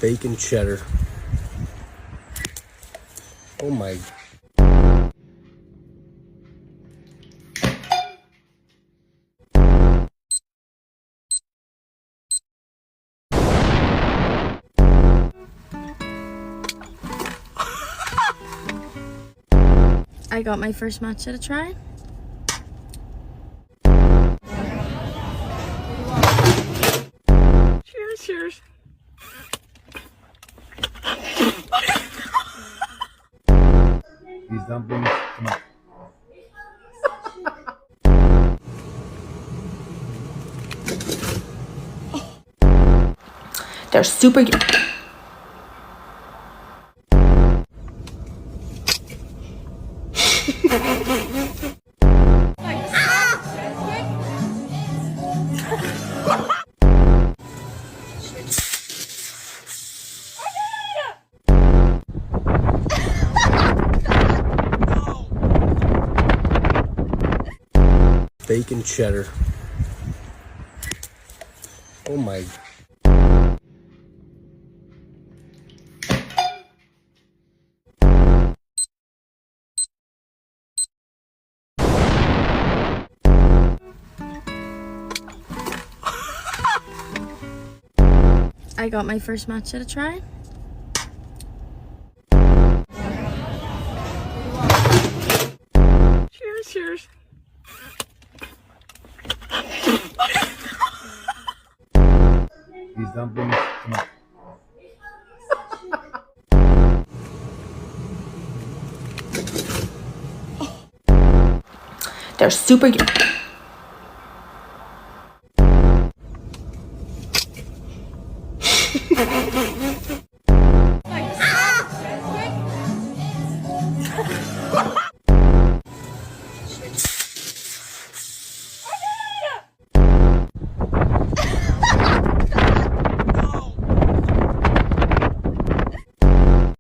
bacon cheddar. Oh my. I got my first matcha to try. Cheers, cheers. These dumplings, come on. They're super good. Bacon cheddar. Oh my. I got my first matcha to try. Cheers, cheers. These dumplings, come on. They're super good.